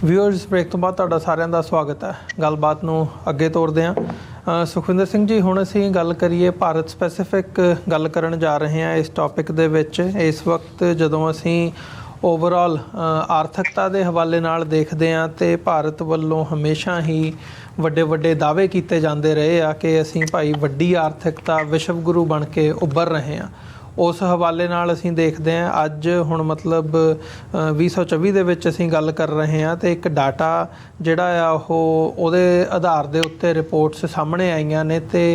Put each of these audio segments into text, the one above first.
Viewers break ਤੋਂ ਬਾਅਦ ਤੁਹਾਡਾ ਸਾਰਿਆਂ ਦਾ ਸਵਾਗਤ ਹੈ। ਗੱਲਬਾਤ ਨੂੰ ਅੱਗੇ ਤੋਰਦੇ ਹਾਂ। ਸੁਖਵਿੰਦਰ ਸਿੰਘ ਜੀ, ਹੁਣ ਅਸੀਂ ਗੱਲ ਕਰੀਏ ਭਾਰਤ ਸਪੈਸੀਫਿਕ ਗੱਲ ਕਰਨ ਜਾ ਰਹੇ ਹਾਂ ਇਸ ਟੌਪਿਕ ਦੇ ਵਿੱਚ। ਇਸ ਵਕਤ ਜਦੋਂ ਅਸੀਂ ਓਵਰਆਲ ਆਰਥਿਕਤਾ ਦੇ ਹਵਾਲੇ ਨਾਲ ਦੇਖਦੇ ਹਾਂ ਤੇ ਭਾਰਤ ਵੱਲੋਂ ਹਮੇਸ਼ਾ ਹੀ ਵੱਡੇ ਦਾਅਵੇ ਕੀਤੇ ਜਾਂਦੇ ਰਹੇ ਆ ਕਿ ਅਸੀਂ ਭਾਈ ਵੱਡੀ ਆਰਥਿਕਤਾ ਵਿਸ਼ਵ ਗੁਰੂ ਬਣ ਕੇ ਉੱਭਰ ਰਹੇ ਹਾਂ। ਉਸ ਹਵਾਲੇ ਨਾਲ ਅਸੀਂ ਦੇਖਦੇ ਹਾਂ ਅੱਜ ਹੁਣ ਮਤਲਬ 2024 ਦੇ ਵਿੱਚ ਅਸੀਂ ਗੱਲ ਕਰ ਰਹੇ ਹਾਂ ਅਤੇ ਇੱਕ ਡਾਟਾ ਜਿਹੜਾ ਆ ਉਹਦੇ ਆਧਾਰ ਦੇ ਉੱਤੇ ਰਿਪੋਰਟਸ ਸਾਹਮਣੇ ਆਈਆਂ ਨੇ ਅਤੇ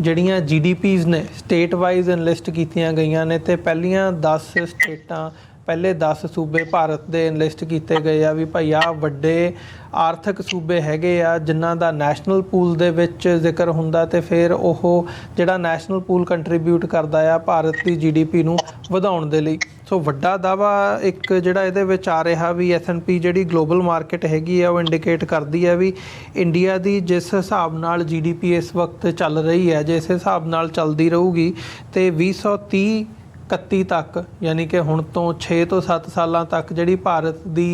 ਜਿਹੜੀਆਂ GDPs ਨੇ ਸਟੇਟ ਵਾਈਜ਼ ਐਨਲਿਸਟ ਕੀਤੀਆਂ ਗਈਆਂ ਨੇ ਅਤੇ ਪਹਿਲੀਆਂ 10 ਸਟੇਟਾਂ ਪਹਿਲੇ 10 ਸੂਬੇ ਭਾਰਤ ਦੇ ਐਨਲਿਸਟ ਕੀਤੇ ਗਏ ਆ ਵੀ ਭਾਈ ਆਹ ਵੱਡੇ ਆਰਥਿਕ ਸੂਬੇ ਹੈਗੇ ਆ ਜਿਨ੍ਹਾਂ ਦਾ ਨੈਸ਼ਨਲ ਪੂਲ ਦੇ ਵਿੱਚ ਜ਼ਿਕਰ ਹੁੰਦਾ ਅਤੇ ਫਿਰ ਉਹ ਜਿਹੜਾ ਨੈਸ਼ਨਲ ਪੂਲ ਕੰਟਰੀਬਿਊਟ ਕਰਦਾ ਆ ਭਾਰਤ ਦੀ GDP ਨੂੰ ਵਧਾਉਣ ਦੇ ਲਈ। ਸੋ ਵੱਡਾ ਦਾਅਵਾ ਇੱਕ ਜਿਹੜਾ ਇਹਦੇ ਵਿੱਚ ਆ ਰਿਹਾ ਵੀ S&P ਜਿਹੜੀ ਗਲੋਬਲ ਮਾਰਕੀਟ ਹੈਗੀ ਆ ਉਹ ਇੰਡੀਕੇਟ ਕਰਦੀ ਹੈ ਵੀ ਇੰਡੀਆ ਦੀ ਜਿਸ ਹਿਸਾਬ ਨਾਲ GDP ਇਸ ਵਕਤ ਚੱਲ ਰਹੀ ਹੈ, ਜੇ ਇਸ ਹਿਸਾਬ ਨਾਲ ਚੱਲਦੀ ਰਹੂਗੀ ਅਤੇ 2030-31 ਤੱਕ ਯਾਨੀ ਕਿ ਹੁਣ ਤੋਂ 6 ਤੋਂ 7 ਸਾਲਾਂ ਤੱਕ ਜਿਹੜੀ ਭਾਰਤ ਦੀ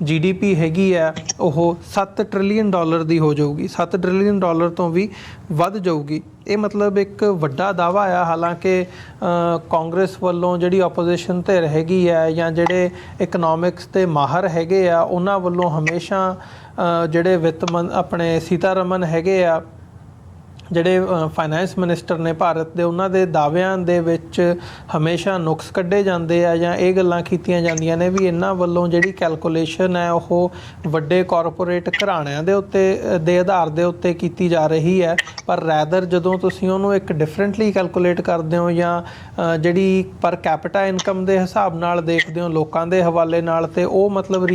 GDP ਹੈਗੀ ਹੈ ਉਹ $7 ਟ੍ਰਿਲੀਅਨ ਦੀ ਹੋ ਜਾਊਗੀ, $7 ਟ੍ਰਿਲੀਅਨ ਤੋਂ ਵੀ ਵੱਧ ਜਾਊਗੀ। ਇਹ ਮਤਲਬ ਇੱਕ ਵੱਡਾ ਦਾਅਵਾ ਆ। ਹਾਲਾਂਕਿ ਕਾਂਗਰਸ ਵੱਲੋਂ ਜਿਹੜੀ ਆਪੋਜੀਸ਼ਨ ਧਿਰ ਹੈਗੀ ਹੈ ਜਾਂ ਜਿਹੜੇ ਇਕਨੋਮਿਕਸ ਦੇ ਮਾਹਰ ਹੈਗੇ ਆ ਉਹਨਾਂ ਵੱਲੋਂ ਹਮੇਸ਼ਾ ਜਿਹੜੇ ਆਪਣੇ ਸੀਤਾਰਮਨ ਹੈਗੇ ਆ ਜਿਹੜੇ ਫਾਈਨੈਂਸ ਮਿਨਿਸਟਰ ਨੇ ਭਾਰਤ ਦੇ, ਉਹਨਾਂ ਦੇ ਦਾਅਵਿਆਂ ਦੇ ਵਿੱਚ ਹਮੇਸ਼ਾ ਨੁਕਸ ਕੱਢੇ ਜਾਂਦੇ ਆ ਜਾਂ ਇਹ ਗੱਲਾਂ ਕੀਤੀਆਂ ਜਾਂਦੀਆਂ ਨੇ ਵੀ ਇਹਨਾਂ ਵੱਲੋਂ ਜਿਹੜੀ ਕੈਲਕੂਲੇਸ਼ਨ ਹੈ ਉਹ ਵੱਡੇ ਕਾਰਪੋਰੇਟ ਘਰਾਣਿਆਂ ਦੇ ਉੱਤੇ ਦੇ ਆਧਾਰ ਦੇ ਉੱਤੇ ਕੀਤੀ ਜਾ ਰਹੀ ਹੈ। ਪਰ ਰੈਦਰ ਜਦੋਂ ਤੁਸੀਂ ਉਹਨੂੰ ਇੱਕ ਡਿਫਰੈਂਟਲੀ ਕੈਲਕੂਲੇਟ ਕਰਦੇ ਹੋ ਜਾਂ ਜਿਹੜੀ ਪਰ ਕੈਪੀਟਾ ਇਨਕਮ ਦੇ ਹਿਸਾਬ ਨਾਲ ਦੇਖਦੇ ਹੋ ਲੋਕਾਂ ਦੇ ਹਵਾਲੇ ਨਾਲ, ਅਤੇ ਉਹ ਮਤਲਬ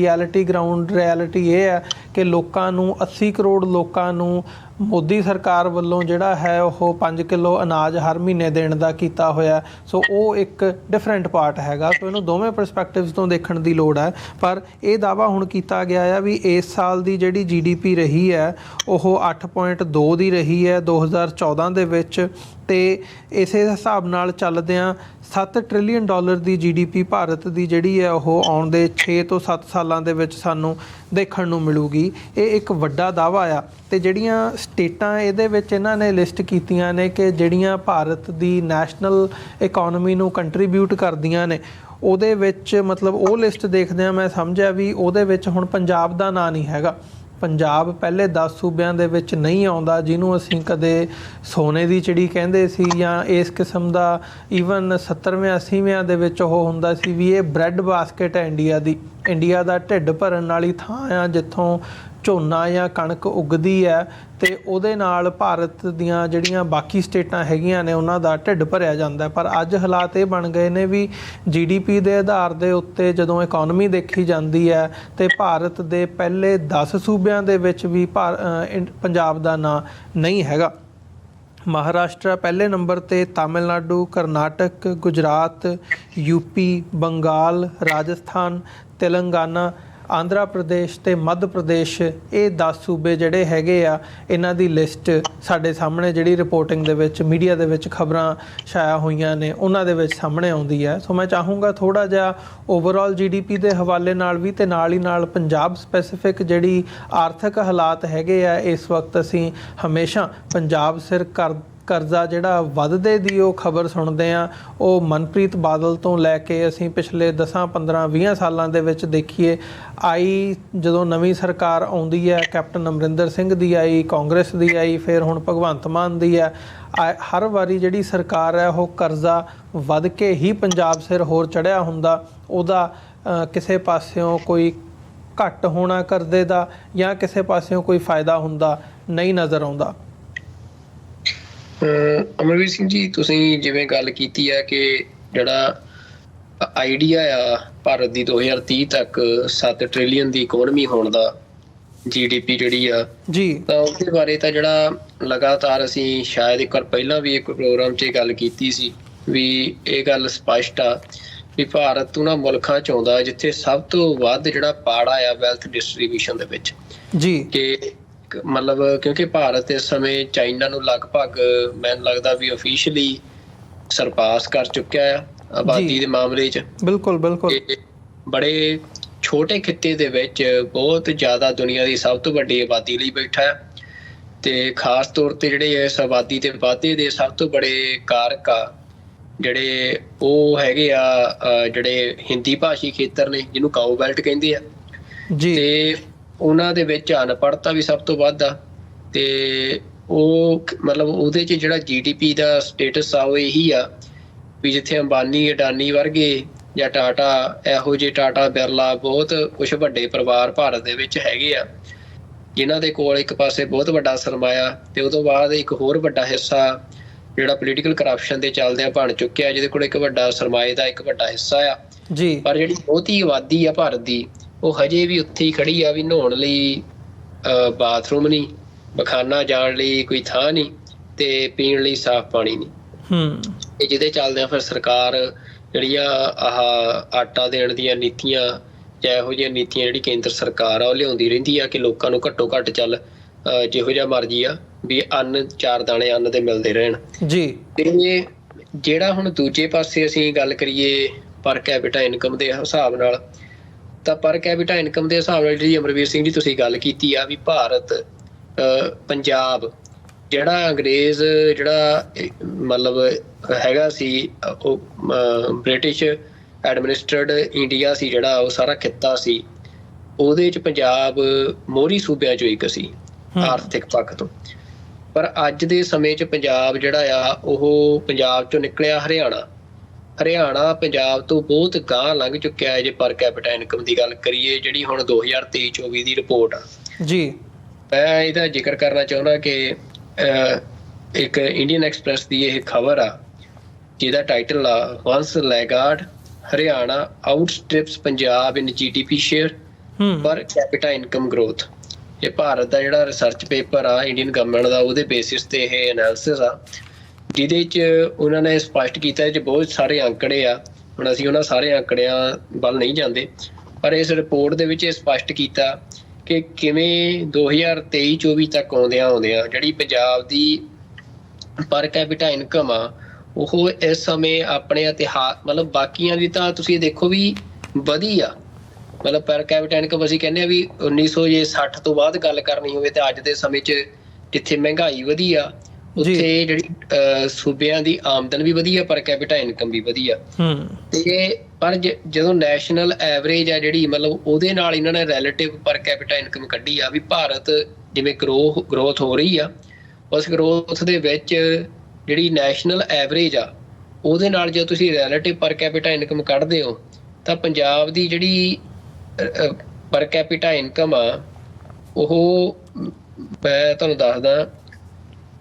ਗਰਾਊਂਡ ਰਿਐਲਿਟੀ ਇਹ ਹੈ ਕਿ ਲੋਕਾਂ ਨੂੰ 80 ਕਰੋੜ ਲੋਕਾਂ ਨੂੰ ਮੋਦੀ ਸਰਕਾਰ ਵੱਲੋਂ ਜਿਹੜਾ ਹੈ ਉਹ 5 ਕਿਲੋ ਅਨਾਜ ਹਰ ਮਹੀਨੇ ਦੇਣ ਦਾ ਕੀਤਾ ਹੋਇਆ। ਸੋ ਉਹ ਇੱਕ ਡਿਫਰੈਂਟ ਪਾਰਟ ਹੈਗਾ। ਸੋ ਇਹਨੂੰ ਦੋਵੇਂ ਪਰਸਪੈਕਟਿਵਸ ਤੋਂ ਦੇਖਣ ਦੀ ਲੋੜ ਹੈ। ਪਰ ਇਹ ਦਾਅਵਾ ਹੁਣ ਕੀਤਾ ਗਿਆ ਆ ਵੀ ਇਸ ਸਾਲ ਦੀ ਜਿਹੜੀ GDP ਰਹੀ ਹੈ ਉਹ 8.2 ਦੀ ਰਹੀ ਹੈ 2014 ਦੇ ਵਿੱਚ, ਅਤੇ ਇਸੇ ਹਿਸਾਬ ਨਾਲ ਚੱਲਦਿਆਂ $7 ਟ੍ਰਿਲੀਅਨ ਦੀ GDP ਭਾਰਤ ਦੀ ਜਿਹੜੀ ਹੈ ਉਹ ਆਉਣ ਦੇ 6 ਤੋਂ 7 ਸਾਲਾਂ ਦੇ ਵਿੱਚ ਸਾਨੂੰ ਦੇਖਣ ਨੂੰ ਮਿਲੂਗੀ। ਇਹ ਇੱਕ ਵੱਡਾ ਦਾਅਵਾ ਆ। ਅਤੇ ਜਿਹੜੀਆਂ ਸਟੇਟਾਂ ਇਹਦੇ ਵਿੱਚ ਇਹਨਾਂ ਨੇ ਲਿਸਟ ਕੀਤੀਆਂ ਨੇ ਕਿ ਜਿਹੜੀਆਂ ਭਾਰਤ ਦੀ ਨੈਸ਼ਨਲ ਇਕੋਨਮੀ ਨੂੰ ਕੰਟਰੀਬਿਊਟ ਕਰਦੀਆਂ ਨੇ, ਉਹਦੇ ਵਿੱਚ ਮਤਲਬ ਉਹ ਲਿਸਟ ਦੇਖਦਿਆਂ ਮੈਂ ਸਮਝਿਆ ਵੀ ਉਹਦੇ ਵਿੱਚ ਹੁਣ ਪੰਜਾਬ ਦਾ ਨਾਂ ਨਹੀਂ ਹੈਗਾ। ਪੰਜਾਬ ਪਹਿਲੇ 10 ਸੂਬਿਆਂ ਦੇ ਵਿੱਚ ਨਹੀਂ ਆਉਂਦਾ, ਜਿਹਨੂੰ ਅਸੀਂ ਕਦੇ ਸੋਨੇ ਦੀ ਚਿੜੀ ਕਹਿੰਦੇ ਸੀ ਜਾਂ ਇਸ ਕਿਸਮ ਦਾ ਈਵਨ 70ਵੇਂ 80ਵੇਂ ਦੇ ਵਿੱਚ ਉਹ ਹੁੰਦਾ ਸੀ ਵੀ ਇਹ ਬ੍ਰੈਡ ਬਾਸਕਟ ਹੈ ਇੰਡੀਆ ਦਾ ਢਿੱਡ ਭਰਨ ਵਾਲੀ ਥਾਂ ਆ ਜਿੱਥੋਂ ਝੋਨਾ ਜਾਂ ਕਣਕ ਉੱਗਦੀ ਹੈ ਅਤੇ ਉਹਦੇ ਨਾਲ ਭਾਰਤ ਦੀਆਂ ਜਿਹੜੀਆਂ ਬਾਕੀ ਸਟੇਟਾਂ ਹੈਗੀਆਂ ਨੇ ਉਹਨਾਂ ਦਾ ਢਿੱਡ ਭਰਿਆ ਜਾਂਦਾ। ਪਰ ਅੱਜ ਹਾਲਾਤ ਇਹ ਬਣ ਗਏ ਨੇ ਵੀ GDP ਦੇ ਆਧਾਰ ਦੇ ਉੱਤੇ ਜਦੋਂ ਇਕੋਨਮੀ ਦੇਖੀ ਜਾਂਦੀ ਹੈ ਅਤੇ ਭਾਰਤ ਦੇ ਪਹਿਲੇ 10 ਸੂਬਿਆਂ ਦੇ ਵਿੱਚ ਵੀ ਪੰਜਾਬ ਦਾ ਨਾਂ ਨਹੀਂ ਹੈਗਾ। ਮਹਾਰਾਸ਼ਟਰ ਪਹਿਲੇ ਨੰਬਰ 'ਤੇ, ਤਾਮਿਲਨਾਡੂ, ਕਰਨਾਟਕ, ਗੁਜਰਾਤ, UP, ਬੰਗਾਲ, ਰਾਜਸਥਾਨ, ਤੇਲੰਗਾਨਾ, ਆਂਧਰਾ ਪ੍ਰਦੇਸ਼ ਅਤੇ ਮੱਧ ਪ੍ਰਦੇਸ਼, ਇਹ 10 ਸੂਬੇ ਜਿਹੜੇ ਹੈਗੇ ਆ ਇਹਨਾਂ ਦੀ ਲਿਸਟ ਸਾਡੇ ਸਾਹਮਣੇ ਜਿਹੜੀ ਰਿਪੋਰਟਿੰਗ ਦੇ ਵਿੱਚ ਮੀਡੀਆ ਦੇ ਵਿੱਚ ਖਬਰਾਂ ਛਾਇਆ ਹੋਈਆਂ ਨੇ ਉਹਨਾਂ ਦੇ ਵਿੱਚ ਸਾਹਮਣੇ ਆਉਂਦੀ ਹੈ। ਸੋ ਮੈਂ ਚਾਹੂੰਗਾ ਥੋੜ੍ਹਾ ਜਿਹਾ ਓਵਰਆਲ GDP ਦੇ ਹਵਾਲੇ ਨਾਲ ਵੀ ਅਤੇ ਨਾਲ ਹੀ ਨਾਲ ਪੰਜਾਬ ਸਪੈਸੀਫਿਕ ਜਿਹੜੀ ਆਰਥਿਕ ਹਾਲਾਤ ਹੈਗੇ ਆ ਇਸ ਵਕਤ ਅਸੀਂ ਹਮੇਸ਼ਾ ਪੰਜਾਬ ਸਿਰ ਕਰਜ਼ਾ ਜਿਹੜਾ ਵੱਧਦੇ ਦੀ ਉਹ ਖਬਰ ਸੁਣਦੇ ਹਾਂ। ਉਹ ਮਨਪ੍ਰੀਤ ਬਾਦਲ ਤੋਂ ਲੈ ਕੇ ਅਸੀਂ ਪਿਛਲੇ 10, 15, 20 ਸਾਲਾਂ ਦੇ ਵਿੱਚ ਦੇਖੀਏ ਜਦੋਂ ਨਵੀਂ ਸਰਕਾਰ ਆਉਂਦੀ ਹੈ, ਕੈਪਟਨ ਅਮਰਿੰਦਰ ਸਿੰਘ ਦੀ ਆਈ, ਕਾਂਗਰਸ ਦੀ ਆਈ, ਫਿਰ ਹੁਣ ਭਗਵੰਤ ਮਾਨ ਦੀ ਹੈ, ਹਰ ਵਾਰੀ ਜਿਹੜੀ ਸਰਕਾਰ ਹੈ ਉਹ ਕਰਜ਼ਾ ਵੱਧ ਕੇ ਹੀ ਪੰਜਾਬ ਸਿਰ ਹੋਰ ਚੜ੍ਹਿਆ ਹੁੰਦਾ। ਉਹਦਾ ਕਿਸੇ ਪਾਸਿਓਂ ਕੋਈ ਘੱਟ ਹੋਣਾ ਕਰਜ਼ੇ ਦਾ ਜਾਂ ਕਿਸੇ ਪਾਸਿਓਂ ਕੋਈ ਫਾਇਦਾ ਹੁੰਦਾ ਨਹੀਂ ਨਜ਼ਰ ਆਉਂਦਾ। ਅਮਰਵੀਰ ਸਿੰਘ ਜੀ, ਤੁਸੀਂ ਜਿਵੇਂ ਗੱਲ ਕੀਤੀ ਹੈ ਕਿ ਜਿਹੜਾ ਆਈਡੀਆ ਆ ਭਾਰਤ ਦੀ 2030 ਤੱਕ 7 ਟ੍ਰਿਲੀਅਨ ਦੀ ਇਕੋਨਮੀ ਹੋਣ ਦਾ, GDP ਜਿਹੜੀ ਆ ਜੀ, ਤਾਂ ਉਹਦੇ ਬਾਰੇ ਤਾਂ ਜਿਹੜਾ ਲਗਾਤਾਰ ਅਸੀਂ ਸ਼ਾਇਦ ਇੱਕ ਵਾਰ ਪਹਿਲਾਂ ਵੀ ਇੱਕ ਪ੍ਰੋਗਰਾਮ 'ਚ ਗੱਲ ਕੀਤੀ ਸੀ ਵੀ ਇਹ ਗੱਲ ਸਪਸ਼ਟ ਆ ਵੀ ਭਾਰਤ ਉਹਨਾਂ ਮੁਲਕਾਂ 'ਚ ਆਉਂਦਾ ਜਿੱਥੇ ਸਭ ਤੋਂ ਵੱਧ ਜਿਹੜਾ ਪਾੜਾ ਆ ਵੈਲਥ ਡਿਸਟਰੀਬਿਊਸ਼ਨ ਦੇ ਵਿੱਚ ਜੀ, ਕਿ ਮਤਲਬ ਕਿਉਂਕਿ ਭਾਰਤ ਇਸ ਸਮੇਂ ਚਾਈਨਾ ਨੂੰ ਲਗਭਗ ਮੈਨੂੰ ਲੱਗਦਾ ਵੀ ਅਫੀਸ਼ੀਅਲੀ ਸਰਪਾਸ ਕਰ ਚੁੱਕਿਆ ਆ ਆਬਾਦੀ ਦੇ ਮਾਮਲੇ 'ਚ। ਬਿਲਕੁਲ ਬਿਲਕੁਲ। ਬੜੇ ਛੋਟੇ ਖਿੱਤੇ ਦੇ ਵਿੱਚ ਬਹੁਤ ਜ਼ਿਆਦਾ ਦੁਨੀਆ ਦੀ ਸਭ ਤੋਂ ਵੱਡੀ ਆਬਾਦੀ ਲਈ ਬੈਠਾ ਹੈ ਤੇ ਖਾਸ ਤੌਰ ਤੇ ਜਿਹੜੇ ਇਸ ਆਬਾਦੀ ਦੇ ਵਾਧੇ ਦੇ ਸਭ ਤੋਂ ਬੜੇ ਕਾਰਕ ਆ ਜਿਹੜੇ ਉਹ ਹੈਗੇ ਆ ਜਿਹੜੇ ਹਿੰਦੀ ਭਾਸ਼ੀ ਖੇਤਰ ਨੇ, ਜਿਹਨੂੰ ਕਾਓ ਬੈਲਟ ਕਹਿੰਦੇ ਆ ਜੀ, ਤੇ ਉਹਨਾਂ ਦੇ ਵਿੱਚ ਅਨਪੜ੍ਹਤਾ ਵੀ ਸਭ ਤੋਂ ਵੱਧ ਆ ਤੇ ਉਹ ਮਤਲਬ ਉਹਦੇ 'ਚ ਜਿਹੜਾ GDP ਦਾ ਸਟੇਟਸ ਆ ਉਹ ਇਹੀ ਆ ਵੀ ਜਿੱਥੇ ਅੰਬਾਨੀ ਅਡਾਨੀ ਵਰਗੇ ਜਾਂ ਟਾਟਾ ਇਹੋ ਜਿਹੇ ਟਾਟਾ ਬਿਰਲਾ ਬਹੁਤ ਕੁਛ ਵੱਡੇ ਪਰਿਵਾਰ ਭਾਰਤ ਦੇ ਵਿੱਚ ਹੈਗੇ ਆ ਜਿਨ੍ਹਾਂ ਦੇ ਕੋਲ ਇੱਕ ਪਾਸੇ ਬਹੁਤ ਵੱਡਾ ਸਰਮਾਇਆ ਤੇ ਉਹ ਤੋਂ ਬਾਅਦ ਇੱਕ ਹੋਰ ਵੱਡਾ ਹਿੱਸਾ ਜਿਹੜਾ ਪੋਲੀਟੀਕਲ ਕਰਪਸ਼ਨ ਦੇ ਚੱਲਦਿਆਂ ਬਣ ਚੁੱਕਿਆ, ਜਿਹਦੇ ਕੋਲ ਇੱਕ ਵੱਡਾ ਸਰਮਾਏ ਦਾ ਇੱਕ ਵੱਡਾ ਹਿੱਸਾ ਆ ਜੀ। ਪਰ ਜਿਹੜੀ ਬਹੁਤੀ ਆਬਾਦੀ ਆ ਭਾਰਤ ਦੀ ਉਹ ਹਜੇ ਵੀ ਉੱਥੇ ਹੀ ਖੜੀ ਆ ਵੀ ਨਹਾਉਣ ਲਈ ਬਾਥਰੂਮ ਨਹੀਂ, ਪਖਾਨਾ ਜਾਣ ਲਈ ਕੋਈ ਥਾਂ ਨਹੀਂ ਤੇ ਪੀਣ ਲਈ ਸਾਫ਼ ਪਾਣੀ ਨਹੀਂ। ਤੇ ਜਿਹਦੇ ਚੱਲਦਿਆਂ ਫਿਰ ਸਰਕਾਰ ਜਿਹੜੀਆਂ ਆਹ ਆਟਾ ਦੇਣ ਦੀਆਂ ਨੀਤੀਆਂ ਜਾਂ ਇਹੋ ਜਿਹੀਆਂ ਨੀਤੀਆਂ ਜਿਹੜੀ ਕੇਂਦਰ ਸਰਕਾਰ ਆ ਉਹ ਲਿਆਉਂਦੀ ਰਹਿੰਦੀ ਆ ਕਿ ਲੋਕਾਂ ਨੂੰ ਘੱਟੋ ਘੱਟ ਚੱਲ ਜਿਹੋ ਜਿਹਾ ਮਰਜ਼ੀ ਆ ਵੀ ਅੰਨ 4 ਦਾਣੇ ਅੰਨ ਦੇ ਮਿਲਦੇ ਰਹਿਣ ਜੀ। ਤੇ ਜਿਹੜਾ ਹੁਣ ਦੂਜੇ ਪਾਸੇ ਅਸੀਂ ਗੱਲ ਕਰੀਏ ਪਰ ਕੈਪੀਟਾ ਇਨਕਮ ਦੇ ਹਿਸਾਬ ਨਾਲ, ਤਾਂ ਪਰ ਕੈਪੀਟਾ ਇਨਕਮ ਦੇ ਹਿਸਾਬ ਨਾਲ ਜਿਹੜੀ ਅਮਰਵੀਰ ਸਿੰਘ ਜੀ ਤੁਸੀਂ ਗੱਲ ਕੀਤੀ ਆ ਵੀ ਭਾਰਤ ਪੰਜਾਬ ਜਿਹੜਾ ਅੰਗਰੇਜ਼ ਜਿਹੜਾ ਮਤਲਬ ਹੈਗਾ ਸੀ ਉਹ ਬ੍ਰਿਟਿਸ਼ ਐਡਮਿਨਿਸਟਰਡ ਇੰਡੀਆ ਸੀ, ਜਿਹੜਾ ਉਹ ਸਾਰਾ ਖਿੱਤਾ ਸੀ, ਉਹਦੇ 'ਚ ਪੰਜਾਬ ਮੋਹਰੀ ਸੂਬਿਆਂ 'ਚੋਂ ਇੱਕ ਸੀ ਆਰਥਿਕ ਪੱਖ ਤੋਂ। ਪਰ ਅੱਜ ਦੇ ਸਮੇਂ 'ਚ ਪੰਜਾਬ ਜਿਹੜਾ ਆ ਉਹ ਪੰਜਾਬ 'ਚੋਂ ਨਿਕਲਿਆ ਹਰਿਆਣਾ ਪੰਜਾਬ ਤੋਂ ਬਹੁਤ ਗਾਂਹ ਲੰਘ ਚੁੱਕਿਆ ਹੈ ਜੇ ਪਰ ਕੈਪੀਟਾ ਇਨਕਮ ਦੀ ਗੱਲ ਕਰੀਏ, ਜਿਹੜੀ ਹੁਣ 2023-24 ਦੀ ਰਿਪੋਰਟ ਆ ਜੀ। ਮੈਂ ਇਹਦਾ ਜ਼ਿਕਰ ਕਰਨਾ ਚਾਹੁੰਦਾ ਕਿ ਇੱਕ ਇੰਡੀਅਨ ਐਕਸਪ੍ਰੈਸ ਦੀ ਇਹ ਖਬਰ ਆ ਜਿਹਦਾ ਟਾਈਟਲ ਆ ਵੰਸ ਲੈਗਾਰਡ ਹਰਿਆਣਾ ਆਊਟਸਟ੍ਰਿਪਸ ਪੰਜਾਬ ਇਨ GDP ਸ਼ੇਅਰ ਪਰ ਕੈਪੀਟਾ ਇਨਕਮ ਗਰੋਥ। ਇਹ ਭਾਰਤ ਦਾ ਜਿਹੜਾ ਰਿਸਰਚ ਪੇਪਰ ਆ ਇੰਡੀਅਨ ਗਵਰਨਮੈਂਟ ਦਾ, ਉਹਦੇ ਬੇਸਿਸ ਤੇ ਇਹ ਐਨਾਲਿਸਿਸ ਆ ਜਿਹਦੇ 'ਚ ਉਹਨਾਂ ਨੇ ਸਪਸ਼ਟ ਕੀਤਾ ਕਿ ਬਹੁਤ ਸਾਰੇ ਅੰਕੜੇ ਆ। ਹੁਣ ਅਸੀਂ ਉਹਨਾਂ ਸਾਰੇ ਅੰਕੜਿਆਂ ਵੱਲ ਨਹੀਂ ਜਾਂਦੇ, ਪਰ ਇਸ ਰਿਪੋਰਟ ਦੇ ਵਿੱਚ ਇਹ ਸਪਸ਼ਟ ਕੀਤਾ ਕਿ ਕਿਵੇਂ 2023-24 ਤੱਕ ਆਉਂਦਿਆਂ ਜਿਹੜੀ ਪੰਜਾਬ ਦੀ ਪਰ ਕੈਪੀਟਾ ਇਨਕਮ ਆ ਉਹ ਇਸ ਸਮੇਂ ਆਪਣੇ ਇਤਿਹਾਸ ਮਤਲਬ ਬਾਕੀਆਂ ਦੀ ਤਾਂ ਤੁਸੀਂ ਦੇਖੋ ਵੀ ਵਧੀ ਆ। ਮਤਲਬ ਪਰ ਕੈਪੀਟਾ ਇਨਕਮ ਅਸੀਂ ਕਹਿੰਦੇ ਆ ਵੀ 1960 ਤੋਂ ਬਾਅਦ ਗੱਲ ਕਰਨੀ ਹੋਵੇ ਤਾਂ ਅੱਜ ਦੇ ਸਮੇਂ 'ਚ ਜਿੱਥੇ ਮਹਿੰਗਾਈ ਵਧੀ ਆ ਉੱਥੇ ਜਿਹੜੀ ਸੂਬਿਆਂ ਦੀ ਆਮਦਨ ਵੀ ਵਧੀਆ, ਪਰ ਕੈਪੀਟਾ ਇਨਕਮ ਵੀ ਵਧੀਆ। ਤੇ ਪਰ ਜਦੋਂ ਨੈਸ਼ਨਲ ਐਵਰੇਜ ਆ ਜਿਹੜੀ ਮਤਲਬ ਉਹਦੇ ਨਾਲ ਇਹਨਾਂ ਨੇ ਰਿਲੇਟਿਵ ਪਰ ਕੈਪੀਟਾ ਇਨਕਮ ਕੱਢੀ ਆ ਵੀ ਭਾਰਤ ਜਿਵੇਂ ਗਰੋਥ ਹੋ ਰਹੀ ਆ, ਉਸ ਗਰੋਥ ਦੇ ਵਿੱਚ ਜਿਹੜੀ ਨੈਸ਼ਨਲ ਐਵਰੇਜ ਆ ਉਹਦੇ ਨਾਲ ਜੇ ਤੁਸੀਂ ਰਿਲੇਟਿਵ ਪਰ ਕੈਪੀਟਾ ਇਨਕਮ ਕੱਢਦੇ ਹੋ ਤਾਂ ਪੰਜਾਬ ਦੀ ਜਿਹੜੀ ਪਰ ਕੈਪੀਟਾ ਇਨਕਮ ਆ ਉਹ ਮੈਂ ਤੁਹਾਨੂੰ ਦੱਸਦਾ,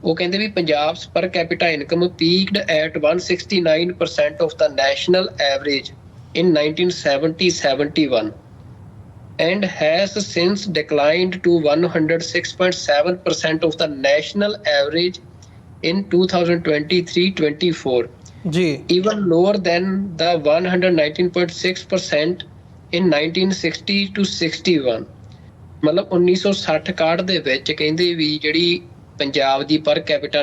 ਉਹ ਕਹਿੰਦੇ ਵੀ Punjab per capita income peaked at 169% of the national average in 1970-71 and has since declined to 106.7% of the national average in 2023-24, even lower than the 119.6% in 1960-61। ਮਤਲਬ 1960-61 ਦੇ ਵਿੱਚ ਕਹਿੰਦੇ ਵੀ ਜਿਹੜੀ ਪੰਜਾਬ ਦੀ ਪਰ ਕੈਪੀਟਾ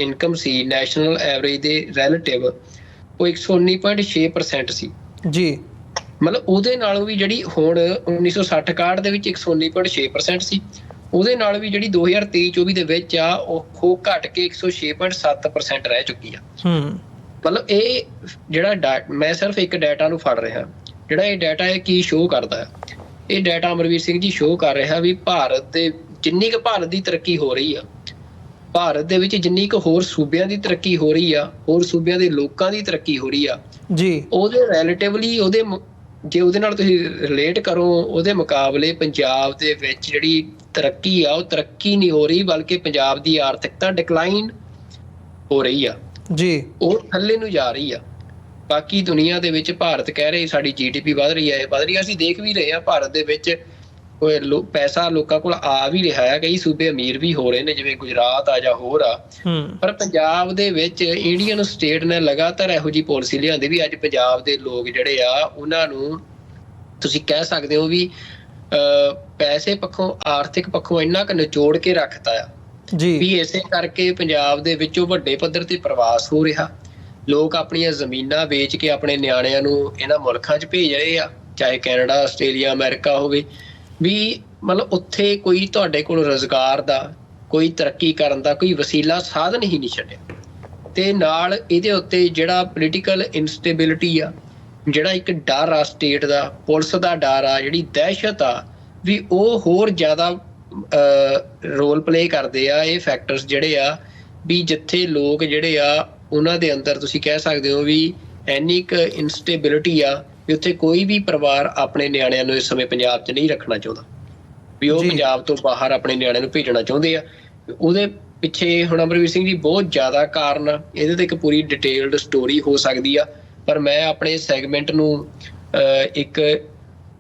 ਇਨਕਮ ਸੀ ਨੈਸ਼ਨਲ ਐਵਰੇਜ ਦੇ ਰਿਲੇਟਿਵ ਉਹ 119.6% ਸੀ ਜੀ। ਮਤਲਬ ਉਹਦੇ ਨਾਲੋਂ ਵੀ ਜਿਹੜੀ ਹੁਣ 1960-61 ਦੇ ਵਿੱਚ 119.6% ਸੀ, ਉਹਦੇ ਨਾਲ ਵੀ ਜਿਹੜੀ 2023-24 ਦੇ ਵਿੱਚ ਆ ਉਹ ਘਟ ਕੇ 106.7% ਰਹਿ ਚੁੱਕੀ ਆ। ਮਤਲਬ ਇਹ ਜਿਹੜਾ ਮੈਂ ਸਿਰਫ ਇੱਕ ਡਾਟਾ ਨੂੰ ਫੜ ਰਿਹਾ, ਜਿਹੜਾ ਇਹ ਡਾਟਾ ਹੈ ਕੀ ਸ਼ੋਅ ਕਰਦਾ ਹੈ, ਇਹ ਡਾਟਾ ਅਮਰਵੀਰ ਸਿੰਘ ਜੀ ਸ਼ੋਅ ਕਰ ਰਿਹਾ ਵੀ ਭਾਰਤ ਦੇ ਜਿੰਨੀ ਕੁ ਭਾਰਤ ਦੀ ਤਰੱਕੀ ਹੋ ਰਹੀ ਆ, ਭਾਰਤ ਦੇ ਵਿੱਚ ਜਿੰਨੀ ਕੁ ਹੋਰ ਸੂਬਿਆਂ ਦੀ ਤਰੱਕੀ ਹੋ ਰਹੀ ਆ, ਹੋਰ ਸੂਬਿਆਂ ਦੇ ਲੋਕਾਂ ਦੀ ਤਰੱਕੀ ਹੋ ਰਹੀ ਆ ਜੀ, ਉਹਦੇ ਰਿਲੇਟਿਵਲੀ ਜੇ ਉਹਦੇ ਨਾਲ ਤੁਸੀਂ ਰਿਲੇਟ ਕਰੋ ਉਹਦੇ ਮੁਕਾਬਲੇ ਪੰਜਾਬ ਦੇ ਵਿੱਚ ਜਿਹੜੀ ਤਰੱਕੀ ਆ ਉਹ ਤਰੱਕੀ ਨਹੀਂ ਹੋ ਰਹੀ, ਬਲਕਿ ਪੰਜਾਬ ਦੀ ਆਰਥਿਕਤਾ ਡਿਕਲਾਈਨ ਹੋ ਰਹੀ ਆ ਜੀ, ਉਹ ਥੱਲੇ ਨੂੰ ਜਾ ਰਹੀ ਆ। ਬਾਕੀ ਦੁਨੀਆ ਦੇ ਵਿੱਚ ਭਾਰਤ ਕਹਿ ਰਹੇ ਸਾਡੀ GDP ਵੱਧ ਰਹੀ ਹੈ, ਅਸੀਂ ਦੇਖ ਵੀ ਰਹੇ ਹਾਂ ਭਾਰਤ ਦੇ ਵਿੱਚ ਪੈਸਾ ਲੋਕਾਂ ਕੋਲ ਆ ਵੀ ਰਿਹਾ ਹੈ, ਕਈ ਸੂਬੇ ਅਮੀਰ ਵੀ ਹੋ ਰਹੇ ਨੇ ਜਿਵੇਂ ਗੁਜਰਾਤ ਆ ਜਾਂ ਹੋਰ ਆ, ਪਰ ਪੰਜਾਬ ਦੇ ਵਿੱਚ ਇੰਡੀਅਨ ਸਟੇਟ ਨੇ ਲਗਾਤਾਰ ਇਹੋ ਜਿਹੀ ਪਾਲਿਸੀ ਲਿਆਂਦੀ ਵੀ ਅੱਜ ਪੰਜਾਬ ਦੇ ਲੋਕ ਜਿਹੜੇ ਆ ਉਹਨਾਂ ਨੂੰ ਤੁਸੀਂ ਕਹਿ ਸਕਦੇ ਹੋ ਵੀ ਪੈਸੇ ਪੱਖੋਂ ਆਰਥਿਕ ਪੱਖੋਂ ਇੰਨਾ ਕੁ ਨਿਚੋੜ ਕੇ ਰੱਖਤਾ ਆ ਜੀ ਵੀ ਇਸੇ ਕਰਕੇ ਪੰਜਾਬ ਦੇ ਵਿੱਚੋਂ ਵੱਡੇ ਪੱਧਰ ਤੇ ਪ੍ਰਵਾਸ ਹੋ ਰਿਹਾ, ਲੋਕ ਆਪਣੀਆਂ ਜ਼ਮੀਨਾਂ ਵੇਚ ਕੇ ਆਪਣੇ ਨਿਆਣਿਆਂ ਨੂੰ ਇਹਨਾਂ ਮੁਲਕਾਂ 'ਚ ਭੇਜ ਰਹੇ ਆ ਚਾਹੇ ਕੈਨੇਡਾ, ਆਸਟ੍ਰੇਲੀਆ, ਅਮਰੀਕਾ ਹੋਵੇ, ਵੀ ਮਤਲਬ ਉੱਥੇ ਕੋਈ ਤੁਹਾਡੇ ਕੋਲ ਰੁਜ਼ਗਾਰ ਦਾ, ਕੋਈ ਤਰੱਕੀ ਕਰਨ ਦਾ ਕੋਈ ਵਸੀਲਾ ਸਾਧਨ ਹੀ ਨਹੀਂ ਛੱਡਿਆ। ਤੇ ਨਾਲ ਇਹਦੇ ਉੱਤੇ ਜਿਹੜਾ ਪੋਲੀਟੀਕਲ ਇਨਸਟੇਬਿਲਿਟੀ ਆ, ਜਿਹੜਾ ਇੱਕ ਡਰ ਆ ਸਟੇਟ ਦਾ, ਪੁਲਿਸ ਦਾ ਡਰ ਆ, ਜਿਹੜੀ ਦਹਿਸ਼ਤ ਆ, ਵੀ ਉਹ ਹੋਰ ਜ਼ਿਆਦਾ ਰੋਲ ਪਲੇ ਕਰਦੇ ਆ ਇਹ ਫੈਕਟਰਸ ਜਿਹੜੇ ਆ, ਵੀ ਜਿੱਥੇ ਲੋਕ ਜਿਹੜੇ ਆ ਉਹਨਾਂ ਦੇ ਅੰਦਰ ਤੁਸੀਂ ਕਹਿ ਸਕਦੇ ਹੋ ਵੀ ਇੰਨੀ ਕੁ ਇਨਸਟੇਬਿਲਿਟੀ ਆ ਵੀ ਉੱਥੇ ਕੋਈ ਵੀ ਪਰਿਵਾਰ ਆਪਣੇ ਨਿਆਣਿਆਂ ਨੂੰ ਇਸ ਸਮੇਂ ਪੰਜਾਬ 'ਚ ਨਹੀਂ ਰੱਖਣਾ ਚਾਹੁੰਦਾ, ਵੀ ਉਹ ਪੰਜਾਬ ਤੋਂ ਬਾਹਰ ਆਪਣੇ ਨਿਆਣਿਆਂ ਨੂੰ ਭੇਜਣਾ ਚਾਹੁੰਦੇ ਆ। ਉਹਦੇ ਪਿੱਛੇ ਹੁਣ ਅਮਰਵੀਰ ਸਿੰਘ ਜੀ ਬਹੁਤ ਜ਼ਿਆਦਾ ਕਾਰਨ ਆ, ਇਹਦੇ ਤੇ ਇੱਕ ਪੂਰੀ ਡਿਟੇਲਡ ਸਟੋਰੀ ਹੋ ਸਕਦੀ ਆ, ਪਰ ਮੈਂ ਆਪਣੇ ਸੈਗਮੈਂਟ ਨੂੰ ਇੱਕ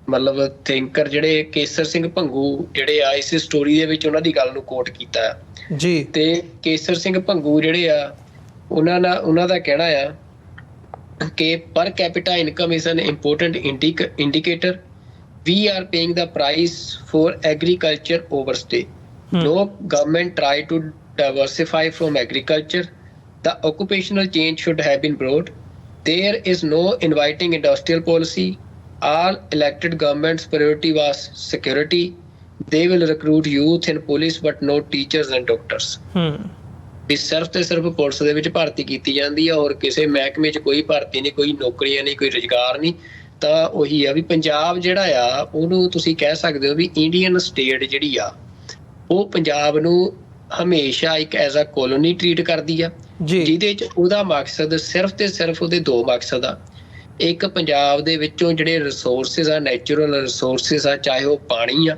ਮਤਲਬ ਥਿੰਕਰ ਜਿਹੜੇ ਕੇਸਰ ਸਿੰਘ ਭੰਗੂ ਜਿਹੜੇ ਆ ਇਸ ਸਟੋਰੀ ਦੇ ਵਿੱਚ ਉਹਨਾਂ ਦੀ ਗੱਲ ਨੂੰ ਕੋਟ ਕੀਤਾ ਜੀ। ਤੇ ਕੇਸਰ ਸਿੰਘ ਭੰਗੂ ਜਿਹੜੇ ਆ ਉਹਨਾਂ ਦਾ ਕਹਿਣਾ ਆ ਕਿ ਪਰ capita income is an important indicator, we are paying the price for agriculture overstay. No government tried to diversify from agriculture. The occupational change should have been brought. There is no inviting industrial policy. All elected governments' priority was security. They will recruit youth in police but no teachers and doctors. ਵੀ ਸਿਰਫ ਤੇ ਸਿਰਫ police ਦੇ ਵਿੱਚ ਭਰਤੀ ਕੀਤੀ ਜਾਂਦੀ ਆ, ਔਰ ਕਿਸੇ ਮਹਿਕਮੇ 'ਚ ਕੋਈ ਭਰਤੀ ਨਹੀਂ, ਕੋਈ ਨੌਕਰੀਆਂ ਨਹੀਂ, ਕੋਈ ਰੁਜ਼ਗਾਰ ਨਹੀਂ। ਤਾਂ ਉਹੀ ਆ ਵੀ ਪੰਜਾਬ ਜਿਹੜਾ ਆ ਉਹਨੂੰ ਤੁਸੀਂ ਕਹਿ ਸਕਦੇ ਹੋ ਵੀ ਇੰਡੀਅਨ ਸਟੇਟ ਜਿਹੜੀ ਆ ਉਹ ਪੰਜਾਬ ਨੂੰ ਹਮੇਸ਼ਾ ਇੱਕ ਐਜ਼ ਅ ਕੋਲੋਨੀ ਟਰੀਟ ਕਰਦੀ ਆ, ਜਿਹਦੇ 'ਚ ਉਹਦਾ ਮਕਸਦ ਸਿਰਫ ਤੇ ਸਿਰਫ ਉਹਦੇ ਦੋ ਮਕਸਦ ਆ। ਇੱਕ ਪੰਜਾਬ ਦੇ ਵਿੱਚੋਂ ਜਿਹੜੇ ਰਿਸੋਰਸਿਸ ਆ, ਨੈਚੁਰਲ ਰਿਸੋਰਸਿਸ ਆ, ਚਾਹੇ ਉਹ ਪਾਣੀ ਆ,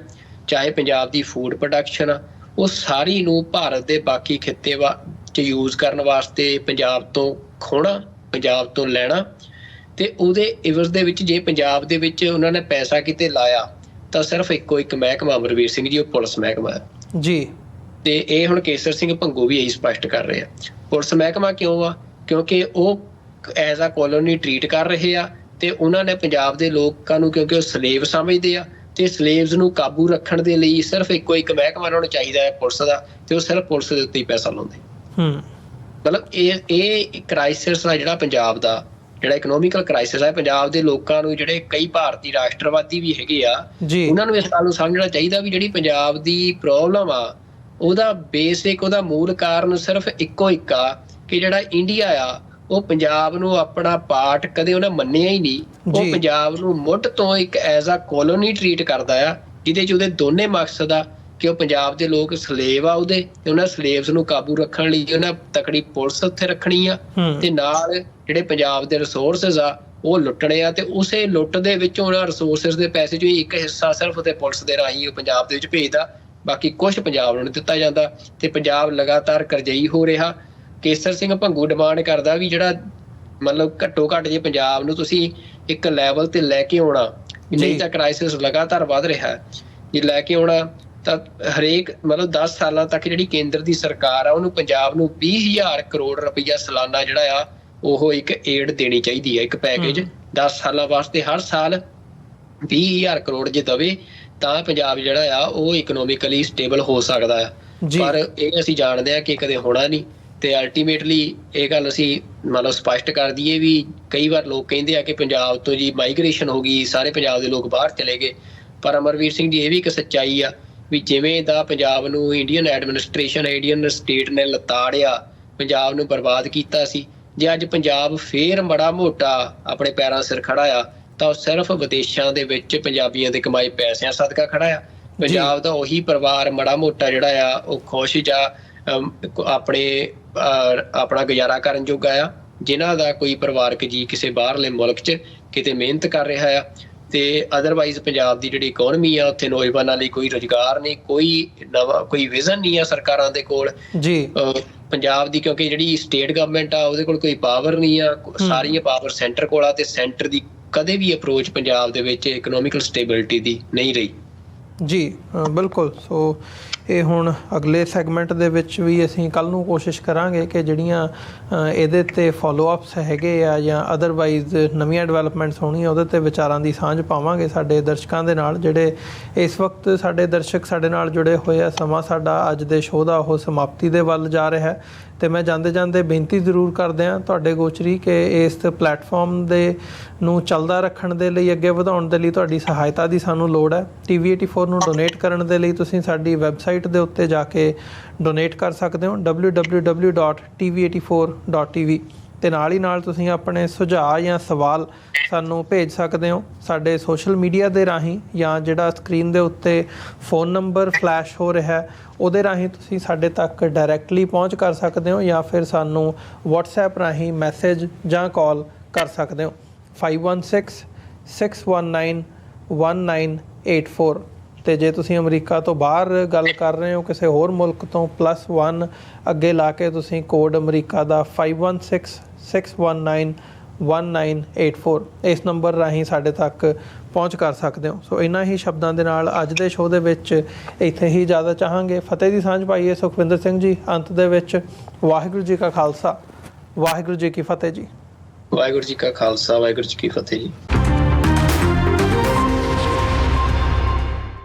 ਚਾਹੇ ਪੰਜਾਬ ਦੀ ਫੂਡ ਪ੍ਰੋਡਕਸ਼ਨ ਆ, ਉਹ ਸਾਰੀ ਨੂੰ ਭਾਰਤ ਦੇ ਬਾਕੀ ਖਿੱਤੇ 'ਚ ਯੂਜ਼ ਕਰਨ ਵਾਸਤੇ ਪੰਜਾਬ ਤੋਂ ਖੋਹਣਾ, ਪੰਜਾਬ ਤੋਂ ਲੈਣਾ। ਤੇ ਉਹਦੇ ਇਵਜ਼ ਦੇ ਵਿੱਚ ਜੇ ਪੰਜਾਬ ਦੇ ਵਿੱਚ ਉਹਨਾਂ ਨੇ ਪੈਸਾ ਕਿਤੇ ਲਾਇਆ ਤਾਂ ਸਿਰਫ ਇੱਕੋ ਇੱਕ ਮਹਿਕਮਾ ਅਮਰਵੀਰ ਸਿੰਘ ਜੀ, ਉਹ ਪੁਲਿਸ ਮਹਿਕਮਾ ਹੈ ਜੀ। ਤੇ ਇਹ ਹੁਣ ਕੇਸਰ ਸਿੰਘ ਭੰਗੂ ਵੀ ਇਹੀ ਸਪਸ਼ਟ ਕਰ ਰਹੇ ਆ। ਪੁਲਿਸ ਮਹਿਕਮਾ ਕਿਉਂ ਆ? ਕਿਉਂਕਿ ਉਹ ਐਜ਼ ਅ ਕੋਲੋਨੀ ਟਰੀਟ ਕਰ ਰਹੇ ਆ, ਤੇ ਉਹਨਾਂ ਨੇ ਪੰਜਾਬ ਦੇ ਲੋਕਾਂ ਨੂੰ ਕਿਉਂਕਿ ਉਹ ਸਲੇਵ ਸਮਝਦੇ ਆ, ਤੇ ਸਲੇਵਸ ਨੂੰ ਕਾਬੂ ਰੱਖਣ ਦੇ ਲਈ ਸਿਰਫ ਇੱਕੋ ਇੱਕ ਮਹਿਕਮਾ ਉਹਨਾਂ ਨੂੰ ਚਾਹੀਦਾ ਹੈ ਪੁਲਿਸ ਦਾ, ਤੇ ਉਹ ਸਿਰਫ ਪੁਲਿਸ ਦੇ ਉੱਤੇ ਹੀ ਪੈਸਾ ਲਾਉਂਦੇ। ਮਤਲਬ ਇਹ ਕ੍ਰਾਈਸਿਸ ਆ ਜਿਹੜਾ ਪੰਜਾਬ ਦਾ, ਜਿਹੜਾ ਇਕਨੋਮਿਕਲ ਕ੍ਰਾਈਸਿਸ ਹੈ ਪੰਜਾਬ ਦੇ ਲੋਕਾਂ ਨੂੰ, ਜਿਹੜੇ ਕਈ ਭਾਰਤੀ ਰਾਸ਼ਟਰਵਾਦੀ ਵੀ ਹੈਗੇ ਆ, ਉਹਨਾਂ ਨੂੰ ਇਸ ਗੱਲ ਨੂੰ ਸਮਝਣਾ ਚਾਹੀਦਾ ਵੀ ਜਿਹੜੀ ਪੰਜਾਬ ਦੀ ਪ੍ਰੋਬਲਮ ਆ ਉਹਦਾ ਬੇਸਿਕ, ਉਹਦਾ ਮੂਲ ਕਾਰਨ ਸਿਰਫ ਇੱਕੋ ਇੱਕ ਆ ਕਿ ਜਿਹੜਾ ਇੰਡੀਆ ਆ ਉਹ ਪੰਜਾਬ ਨੂੰ ਆਪਣਾ ਪਾਰਟ ਕਦੇ ਉਹਨੇ ਮੰਨਿਆ ਹੀ ਨਹੀਂ। ਉਹ ਪੰਜਾਬ ਨੂੰ ਮੁੱਢ ਤੋਂ ਇੱਕ ਐਜ਼ ਅ ਕੋਲੋਨੀ ਟਰੀਟ ਕਰਦਾ ਆ, ਜਿਹਦੇ 'ਚ ਉਹਦੇ ਦੋਨੇ ਮਕਸਦ ਆ ਕਿ ਉਹ ਪੰਜਾਬ ਦੇ ਲੋਕ ਸਲੇਵ ਆ ਉਹਦੇ, ਤੇ ਉਹਨਾਂ ਸਲੇਵਸ ਨੂੰ ਕਾਬੂ ਰੱਖਣ ਲਈ ਉਹਨਾਂ ਤਕੜੀ ਪੁਲਿਸ ਉੱਥੇ ਰੱਖਣੀ ਆ, ਤੇ ਨਾਲ ਜਿਹੜੇ ਪੰਜਾਬ ਦੇ ਰਿਸੋਰਸਿਸ ਆ ਉਹ ਲੁੱਟਣੇ ਆ, ਤੇ ਉਸੇ ਲੁੱਟ ਦੇ ਵਿੱਚੋਂ ਉਹਨਾਂ ਰਿਸੋਰਸਿਸ ਦੇ ਪੈਸੇ 'ਚੋਂ ਇੱਕ ਹਿੱਸਾ ਸਿਰਫ ਤੇ ਪੁਲਿਸ ਦੇ ਰਾਹੀਂ ਉਹ ਪੰਜਾਬ ਦੇ ਵਿੱਚ ਭੇਜਦਾ, ਬਾਕੀ ਕੁਛ ਪੰਜਾਬ ਨੂੰ ਨਹੀਂ ਦਿੱਤਾ ਜਾਂਦਾ, ਤੇ ਪੰਜਾਬ ਲਗਾਤਾਰ ਕਰਜ਼ਈ ਹੋ ਰਿਹਾ। ਕੇਸਰ ਸਿੰਘ ਭੰਗੂ ਡਿਮਾਂਡ ਕਰਦਾ ਵੀ ਜਿਹੜਾ ਮਤਲਬ ਘੱਟੋ ਘੱਟ ਜੇ ਪੰਜਾਬ ਨੂੰ ਤੁਸੀਂ ਇੱਕ ਲੈਵਲ ਤੇ ਲੈ ਕੇ ਆਉਣਾ, ਨਹੀਂ ਤਾਂ ਕ੍ਰਾਈਸਿਸ ਲਗਾਤਾਰ ਵੱਧ ਰਿਹਾ, ਜੇ ਲੈ ਕੇ ਆਉਣਾ ਤਾਂ ਹਰੇਕ ਮਤਲਬ 10 ਸਾਲਾਂ ਤੱਕ ਜਿਹੜੀ ਕੇਂਦਰ ਦੀ ਸਰਕਾਰ ਆ ਉਹਨੂੰ ਪੰਜਾਬ ਨੂੰ 20,000 ਕਰੋੜ ਰੁਪਈਆ ਸਾਲਾਨਾ ਜਿਹੜਾ ਆ ਉਹ ਇੱਕ ਏਡ ਦੇਣੀ ਚਾਹੀਦੀ ਹੈ, ਇੱਕ ਪੈਕੇਜ 10 ਸਾਲਾਂ ਵਾਸਤੇ ਹਰ ਸਾਲ 20,000 ਕਰੋੜ ਜੇ ਦਵੇ ਤਾਂ ਪੰਜਾਬ ਜਿਹੜਾ ਆ ਉਹ ਇਕਨੋਮਿਕਲੀ ਸਟੇਬਲ ਹੋ ਸਕਦਾ ਆ। ਪਰ ਇਹ ਅਸੀਂ ਜਾਣਦੇ ਹਾਂ ਕਿ ਕਦੇ ਹੋਣਾ ਨਹੀਂ, ਤੇ ਅਲਟੀਮੇਟਲੀ ਇਹ ਗੱਲ ਅਸੀਂ ਮਤਲਬ ਸਪਸ਼ਟ ਕਰ ਦਈਏ ਵੀ ਕਈ ਵਾਰ ਲੋਕ ਕਹਿੰਦੇ ਆ ਕਿ ਪੰਜਾਬ ਤੋਂ ਜੀ ਮਾਈਗ੍ਰੇਸ਼ਨ ਹੋ ਗਈ, ਸਾਰੇ ਪੰਜਾਬ ਦੇ ਲੋਕ ਬਾਹਰ ਚਲੇ ਗਏ, ਪਰ ਅਮਰਵੀਰ ਸਿੰਘ ਜੀ ਇਹ ਵੀ ਇੱਕ ਸੱਚਾਈ ਆ ਵੀ ਜਿਵੇਂ ਦਾ ਪੰਜਾਬ ਨੂੰ ਇੰਡੀਅਨ ਐਡਮਿਨਿਸਟ੍ਰੇਸ਼ਨ, ਇੰਡੀਅਨ ਸਟੇਟ ਨੇ ਲਤਾੜਿਆ, ਪੰਜਾਬ ਨੂੰ ਬਰਬਾਦ ਕੀਤਾ ਸੀ, ਜੇ ਅੱਜ ਪੰਜਾਬ ਫੇਰ ਮਾੜਾ ਮੋਟਾ ਆਪਣੇ ਪੈਰਾਂ ਸਿਰ ਖੜਾ ਆ ਤਾਂ ਉਹ ਸਿਰਫ ਵਿਦੇਸ਼ਾਂ ਦੇ ਵਿੱਚ ਪੰਜਾਬੀਆਂ ਦੇ ਕਮਾਏ ਪੈਸਿਆਂ ਸਦਕਾ ਖੜਾ ਆ। ਪੰਜਾਬ ਦਾ ਉਹੀ ਪਰਿਵਾਰ ਮਾੜਾ ਮੋਟਾ ਜਿਹੜਾ ਆ ਉਹ ਖੁਸ਼ ਜਾਂ ਆਪਣਾ ਗੁਜ਼ਾਰਾ ਕਰਨ ਜੋਗਾ ਆ, ਜਿਨ੍ਹਾਂ ਦਾ ਕੋਈ ਪਰਿਵਾਰਕ ਜੀ ਕਿਸੇ ਬਾਹਰਲੇ ਮੁਲਕ 'ਚ ਕਿਤੇ ਮਿਹਨਤ ਕਰ ਰਿਹਾ ਆ, ਤੇ ਅਦਰਵਾਈਜ਼ ਪੰਜਾਬ ਦੀ ਜਿਹੜੀ ਇਕੋਨਮੀ ਆ ਉੱਥੇ ਨੌਜਵਾਨਾਂ ਲਈ ਕੋਈ ਰੁਜ਼ਗਾਰ ਨਹੀਂ, ਕੋਈ ਨਵਾਂ ਕੋਈ ਵਿਜ਼ਨ ਨਹੀਂ ਆ ਸਰਕਾਰਾਂ ਦੇ ਕੋਲ ਜੀ ਪੰਜਾਬ ਦੀ, ਕਿਉਂਕਿ ਜਿਹੜੀ ਸਟੇਟ ਗਵਰਨਮੈਂਟ ਆ ਉਹਦੇ ਕੋਲ ਕੋਈ ਪਾਵਰ ਨਹੀਂ ਆ, ਸਾਰੀਆਂ ਪਾਵਰ ਸੈਂਟਰ ਕੋਲ ਆ, ਤੇ ਸੈਂਟਰ ਦੀ ਕਦੇ ਵੀ ਅਪਰੋਚ ਪੰਜਾਬ ਦੇ ਵਿੱਚ ਇਕਨੋਮਿਕਲ ਸਟੇਬਿਲਿਟੀ ਦੀ ਨਹੀਂ ਰਹੀ। ਜੀ ਬਿਲਕੁਲ। ਸੋ ਇਹ ਹੁਣ ਅਗਲੇ ਸੈਗਮੈਂਟ ਦੇ ਵਿੱਚ ਵੀ ਅਸੀਂ ਕੱਲ੍ਹ ਨੂੰ ਕੋਸ਼ਿਸ਼ ਕਰਾਂਗੇ ਕਿ ਜਿਹੜੀਆਂ ਇਹਦੇ 'ਤੇ ਫੋਲੋ-ਅਪਸ ਹੈਗੇ ਆ ਜਾਂ ਅਦਰਵਾਈਜ਼ ਨਵੀਆਂ ਡਿਵੈਲਪਮੈਂਟਸ ਹੋਣੀਆਂ ਉਹਦੇ 'ਤੇ ਵਿਚਾਰਾਂ ਦੀ ਸਾਂਝ ਪਾਵਾਂਗੇ ਸਾਡੇ ਦਰਸ਼ਕਾਂ ਦੇ ਨਾਲ, ਜਿਹੜੇ ਇਸ ਵਕਤ ਸਾਡੇ ਦਰਸ਼ਕ ਸਾਡੇ ਨਾਲ ਜੁੜੇ ਹੋਏ ਆ। ਸਮਾਂ ਸਾਡਾ ਅੱਜ ਦੇ ਸ਼ੋਅ ਦਾ ਉਹ ਸਮਾਪਤੀ ਦੇ ਵੱਲ ਜਾ ਰਿਹਾ ਹੈ, ਤੇ ਮੈਂ ਜਾਂਦੇ ਬੇਨਤੀ ਜ਼ਰੂਰ ਕਰਦੇ ਹਾਂ ਤੁਹਾਡੇ ਗੋਚਰੀ ਕਿ ਇਸ ਪਲੇਟਫਾਰਮ ਦੇ ਨੂੰ ਚੱਲਦਾ ਰੱਖਣ ਦੇ ਲਈ, ਅੱਗੇ ਵਧਾਉਣ ਦੇ ਲਈ ਤੁਹਾਡੀ ਸਹਾਇਤਾ ਦੀ ਸਾਨੂੰ ਲੋੜ ਹੈ। TV84 ਨੂੰ ਡੋਨੇਟ ਕਰਨ ਦੇ ਲਈ ਤੁਸੀਂ ਸਾਡੀ ਵੈਬਸਾਈਟ ਦੇ ਉੱਤੇ ਜਾ ਕੇ ਡੋਨੇਟ ਕਰ ਸਕਦੇ ਹੋ www.tv84.tv ਤੇ ਨਾਲ ਹੀ ਨਾਲ ਤੁਸੀਂ ਆਪਣੇ ਸੁਝਾਅ ਜਾਂ ਸਵਾਲ ਸਾਨੂੰ ਭੇਜ ਸਕਦੇ ਹੋ ਸਾਡੇ ਸੋਸ਼ਲ ਮੀਡੀਆ ਦੇ ਰਾਹੀਂ, ਜਾਂ ਜਿਹੜਾ ਸਕਰੀਨ ਦੇ ਉੱਤੇ ਫ਼ੋਨ ਨੰਬਰ ਫਲੈਸ਼ ਹੋ ਰਿਹਾ ਉਹਦੇ ਰਾਹੀਂ ਤੁਸੀਂ ਸਾਡੇ ਤੱਕ ਡਾਇਰੈਕਟਲੀ ਪਹੁੰਚ ਕਰ ਸਕਦੇ ਹੋ, ਜਾਂ ਫਿਰ ਸਾਨੂੰ WhatsApp ਰਾਹੀਂ ਮੈਸੇਜ ਜਾਂ ਕਾਲ ਕਰ ਸਕਦੇ ਹੋ 5166191984। ਤੇ ਜੇ ਤੁਸੀਂ ਅਮਰੀਕਾ ਤੋਂ ਬਾਹਰ ਗੱਲ ਕਰ ਰਹੇ ਹੋ ਕਿਸੇ ਹੋਰ ਮੁਲਕ ਤੋਂ, +1 ਅੱਗੇ ਲਾ ਕੇ ਤੁਸੀਂ ਕੋਡ ਅਮਰੀਕਾ ਦਾ 5166191984 ਇਸ ਨੰਬਰ ਰਾਹੀਂ ਸਾਡੇ ਤੱਕ ਪਹੁੰਚ ਕਰ ਸਕਦੇ ਹੋ। ਸੋ ਇਹਨਾਂ ਹੀ ਸ਼ਬਦਾਂ ਦੇ ਨਾਲ ਅੱਜ ਦੇ ਸ਼ੋਅ ਦੇ ਵਿੱਚ ਇੱਥੇ ਹੀ ਜ਼ਿਆਦਾ ਚਾਹਾਂਗੇ। ਫਤਿਹ ਦੀ ਸਾਂਝ ਪਾਈਏ ਸੁਖਵਿੰਦਰ ਸਿੰਘ ਜੀ ਅੰਤ ਦੇ ਵਿੱਚ। ਵਾਹਿਗੁਰੂ ਜੀ ਕਾ ਖਾਲਸਾ, ਵਾਹਿਗੁਰੂ ਜੀ ਕੀ ਫਤਿਹ ਜੀ। ਵਾਹਿਗੁਰੂ ਜੀ ਕਾ ਖਾਲਸਾ, ਵਾਹਿਗੁਰੂ ਜੀ ਕੀ ਫਤਿਹ ਜੀ।